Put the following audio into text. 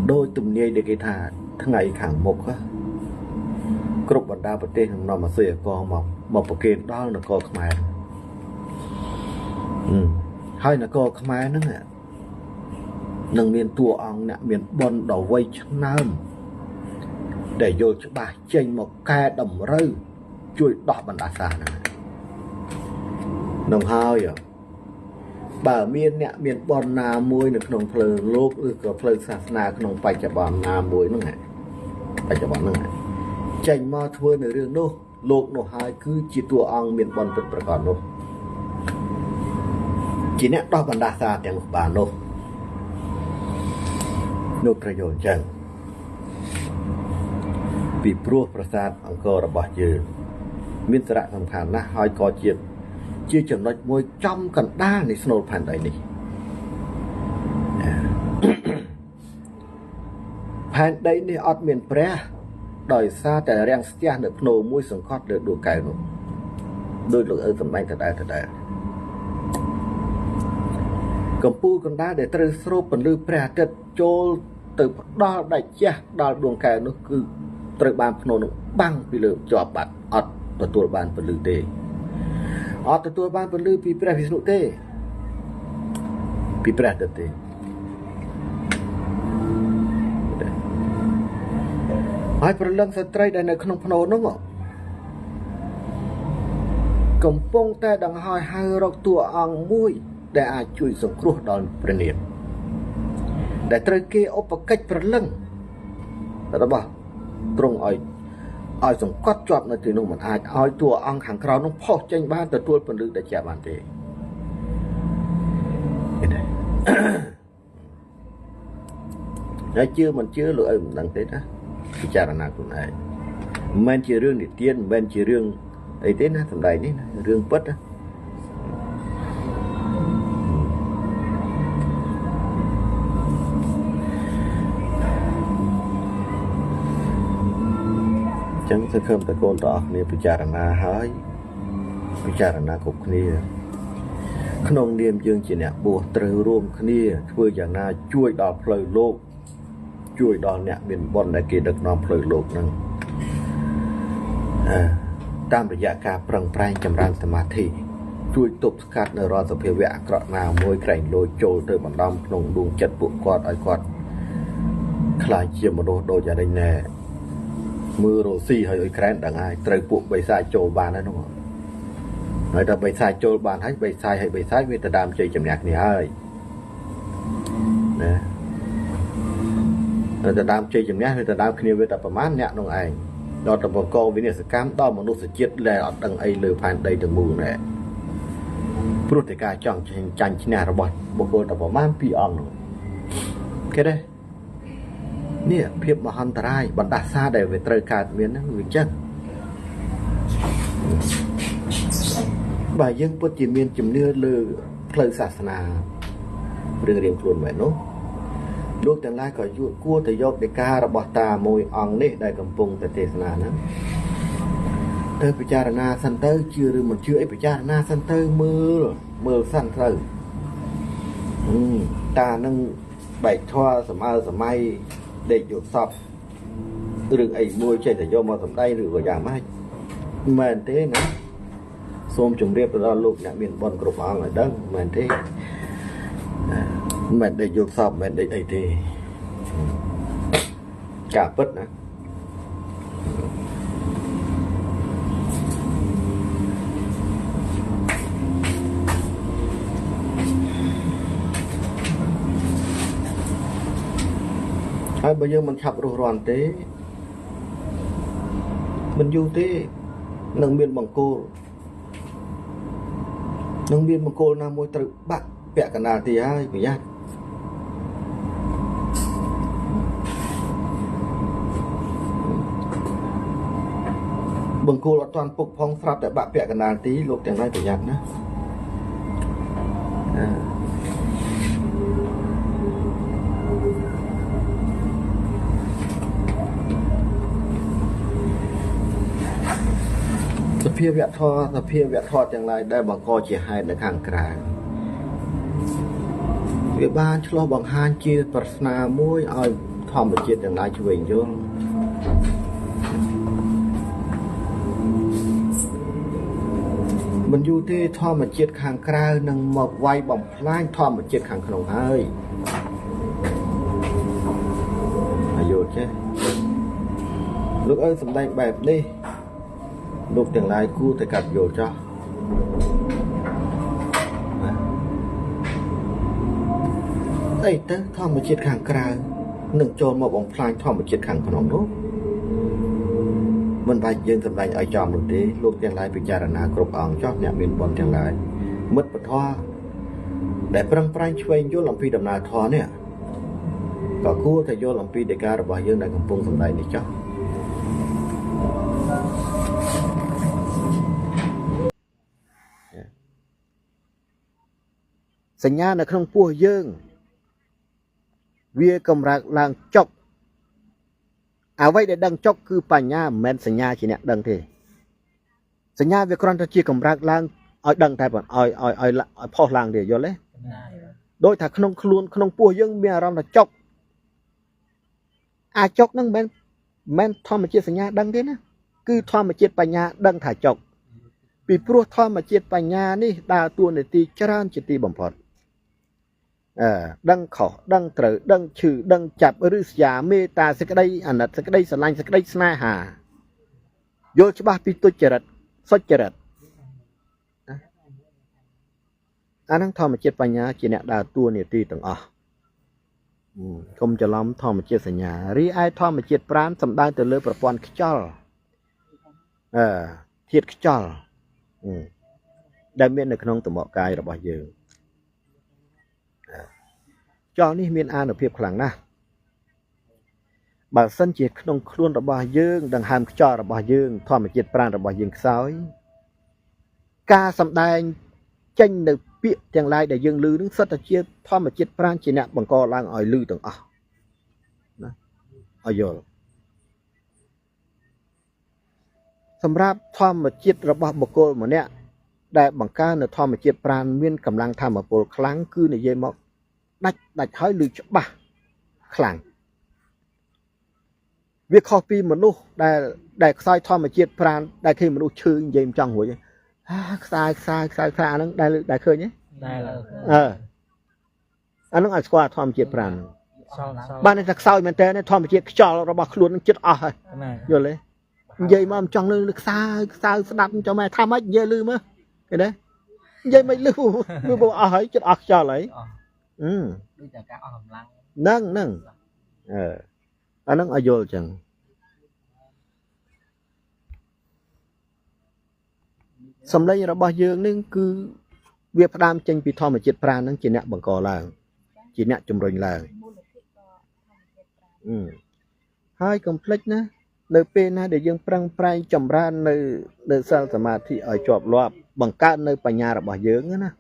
đôi tụm nhây để cái thà thằng ngày khẳng một á cục bật đa bật tên nó mà xuyên co một kiện đó là co khmer hay là co khmer nữa nè nâng miền tua ông nè miền bồn đầu vây chân nam để vô cho bà chênh một ca đầm rơi chui đỏ bằng đá xa nè nông hơi à bà miền nè miền bồn nà muối nè nông phơi lốp có phơi sạt nà nông phải chả bòn nà muối nữa nè phải chả bòn nữa nè chênh mà thưa nửa đường đâu lốp nô hai cứ chỉ tua ông miền bồn vật còn đâu chỉ nè đỏ bằng đá xa tiếng bà đâu nôประโยชน์จังពីព្រោះប្រាសាទអង្គររបស់យើងមានសារៈសំខាន់ណាស់ហើយក៏ជាចំណុចមួយចំកណ្ដាលនៃស្នូលផែនដីនេះផែនដីនេះអត់មានព្រះដោយសារតែរាំងស្ទះនៅភ្នោមួយសង្កត់លើដួងកែវនោះដោយលោកឪសម្ដែងដដែលកម្ពុជាកណ្ដាលដែលត្រូវស្រូបពន្លឺព្រះអាទិត្យចូលទៅផ្ដល់ដាច់ចាស់ដល់ដួងកែវនោះគឺត្រូវបានភ្នោនោះបាំងពីលើជាប់បាត់អត់ទទួលបានពន្លឺទេអត់ទទួលបានពន្លឺពីព្រះវិស្ណុទេពីព្រះអាទិត្យទេហើយប្រលឹងស្ត្រីដែលនៅក្នុងភ្នោនោះកំពុងតែដង្ហោយហៅរកតួអង្គមួយដែលអាចជួយសង្គ្រោះដល់ព្រះនាមដែលត្រូវគេឧបកិច្ចប្រលឹងរបស់ទ្រង់ឲ្យសង្កត់ជាប់នៅទីនោះមិនអាចឲ្យតួអង្គខាងក្រៅនោះផុសចេញបានទទួលពន្លឺដែលជាបានទេហើយជឿមិនជឿលោកឪមិនដឹងទេណាពិចារណាខ្លួនឯងមិនមែនជារឿងនិទានមិនមែនជារឿងអីទេណាសម្ដែងនេះណារឿងពិតណាចឹងសង្ឃឹមតែកូនទាំងអស់គ្នាពិចារណាហើយពិចារណាគ្រប់គ្នាក្នុងនាមយើងជាអ្នកបួសត្រូវរួមគ្នាធ្វើយ៉ាងណាជួយដល់ផ្លូវលោកជួយដល់អ្នកមានបុណ្យដែលគេដឹកនាំផ្លូវលោកហ្នឹងតាមរយៈការប្រឹងប្រែងចម្រើនសមាធិជួយទប់ស្កាត់នៅរាល់សភាវៈអាក្រក់ណាមួយក្រែងលោចូលទៅបណ្ដំក្នុងដួងចិត្តពួកគាត់ឲ្យគាត់ខ្លាចជាមនុស្សដូចអានេះណែមើលរ៉ូស៊ីហើយអ៊ុយក្រែនដឹងហើយត្រូវពួកបិសាចចូលបានហើយនោះហើយតែបិសាចចូលបានហើយបិសាចហើយបិសាចវាទៅដើមជ័យជំនះគ្នាហើយណាទៅដើមជ័យជំនះវាទៅដើមគ្នាវាតែប្រមាណអ្នកនោះឯងដល់ទៅបកវិនិស្សកម្មដល់មនុស្សជាតិដែលអត់ដឹងអីលើផែនដីទាំងមូលណែព្រោះតែការចង់ចាញ់ឈ្នះរបស់បុគ្គលតែប្រមាណ2អង្គនោះគេទេនេះភាពមហន្តរាយបណ្ដាសាដែលវាត្រូវកើតមានហ្នឹងវាចឹងបើយើងពិតជាមានជំនឿលើផ្លូវសាសនារឿងរៀងខ្លួនមែននោះលោកទាំងឡាយក៏គួរតែយកដីការបស់តាមួយអង្គនេះដែលកំពុងតែទេសនាហ្នឹងទៅពិចារណាសិនទៅជឿឬមិនជឿអីពិចារណាសិនទៅមើលសិនទៅតានឹងបែកធွာសម័យដេកយកសពរឿងអីមួយចេះតែយកមកសម្ដែងឬក៏យ៉ាងម៉េចមិនមែនទេណាសូមជម្រាបទៅដល់លោកអ្នកមានបុណ្យគ្រប់អង្គឲ្យដឹងមិនមែនទេមិនមែនដេកយកសពមិនមែនដេកអីទេការពិតណាហើយបើយើងមិនឆាប់រស់រាន់ទេមិនយូរទេនឹងមានបង្គោលណាមួយត្រូវបាក់ពាក់កណ្ដាលទីហើយប្រយ័ត្នបង្គោលអត់ទាន់ពុកផងស្រាប់តែបាក់ពាក់កណ្ដាលទីលោកទាំងឡាយប្រយ័ត្នណាសភាវៈធម៌ទាំងឡាយដែលបង្កជាហេតុនៅខាងក្រៅវា វាបានឆ្លោះបង្ហាញជាប្រស្នាមួយឲ្យធម្មជាតិទាំងឡាយជួយយល់មិនយូរទេធម្មជាតិខាងក្រៅនឹងមកវាយបំផ្លាញធម្មជាតិខាងក្នុងហើយអាយុចេះលោកអើយសម្ដែងបែបនេះលោកទាំងឡាយគួរតែកាត់យល់ចោះអីទៅធម្មជាតិខាងក្រៅនឹងចូលមកបំផ្លាញធម្មជាតិខាងក្នុងនោះមិនបាច់យើងសម្ដែងឲ្យចំនោះទេលោកទាំងឡាយពិចារណាគ្រប់អង្គចោះអ្នកមានបុណ្យទាំងឡាយមិត្តពធដែលប្រឹងប្រែងឆ្វេងយល់អំពីដំណើរធម៌នេះក៏គួរតែយល់អំពីដីការបស់យើងដែលកំពុងសម្ដែងនេះចោះសញ្ញានៅក្នុងពោះយើងវាកម្រើកឡើងចុកអ្វីដែលដឹងចុកគឺបញ្ញាមិនមែនសញ្ញាជាអ្នកដឹងទេសញ្ញាវាគ្រាន់តែជាកម្រើកឡើងឲ្យដឹងតែប៉ុណ្ណឹងឲ្យផុសឡើងទេយល់ទេដោយថាក្នុងខ្លួនក្នុងពោះយើងមានអារម្មណ៍ថាចុកអាចុកហ្នឹងមិនធម្មជាតិសញ្ញាដឹងទេណាគឺធម្មជាតិបញ្ញាដឹងថាចុកពីព្រោះធម្មជាតិបញ្ញានេះដើរតួនាទីច្រើនជាទីបំផុតដឹងខុសដឹងត្រូវដឹងឈឺដឹងចាប់ឬស្យាមេត្តាសេចក្តីអាណិតសេចក្តីស្រឡាញ់សេចក្តីស្នេហាយល់ច្បាស់ពីទុច្ចរិតសុចរិតអានឹងធម្មជាតិបញ្ញាជាអ្នកដើរតួនាទីទាំងអស់កុំច្រឡំធម្មជាតិសញ្ញារីឯធម្មជាតិប្រាណសំដៅទៅលើប្រព័ន្ធខ្យល់ធាតុខ្យល់ដែលមាននៅក្នុងតំបកាយរបស់យើងខ្យល់នេះមានអានុភាពខ្លាំងណាស់បើសិនជាក្នុងខ្លួនរបស់យើងដង្ហើមខ្យល់របស់យើងធម្មជាតិប្រាណរបស់យើងខ្សោយការសម្ដែងចេញនៅពាក្យទាំងឡាយដែលយើងឮនឹងសិតតែជាធម្មជាតិប្រាណជាអ្នកបង្កឡើងឲ្យឮទាំងអស់ណាឲ្យយល់សម្រាប់ធម្មជាតិរបស់បុគ្គលម្នាក់ដែលបង្កើននៅធម្មជាតិប្រាណមានកម្លាំងធម្មពលខ្លាំងគឺនិយាយមកដាច់ហើយឮច្បាស់ខ្លាំងវាខុសពីមនុស្សដែលខ្សោយធម្មជាតិប្រាណដែលគេមនុស្សឈឺនិយាយមិនចង់រួចខ្សោយអាហ្នឹងដែលឃើញទេអាហ្នឹងឲ្យស្គាល់ធម្មជាតិប្រាណបានតែខ្សោយមែនតើធម្មជាតិខ្យល់របស់ខ្លួននឹងចិត្តអស់ហើយយល់ទេនិយាយមកមិនចង់លឺខ្សោយស្ដាប់ចាំម៉ែថាម៉េចនិយាយលឺមើលឃើញទេនិយាយមិនលឺវាអស់ហើយចិត្តអស់ខ្យល់ហើយដូចតែការអស់កម្លាំងហ្នឹងអាហ្នឹងឲ្យយល់ចឹងសម្លេងរបស់យើងនឹងគឺវាផ្ដើមចេញពីធម្មជាតិប្រាណហ្នឹងជាអ្នកបង្កឡើងជាអ្នកជំរុញឡើងហើយកុំភ្លេចណានៅពេលណាដែលយើងប្រឹងប្រែងចម្រើននៅសិលសមាធិឲ្យជាប់លាប់បង្កើតនៅបញ្ញារបស់យើងណា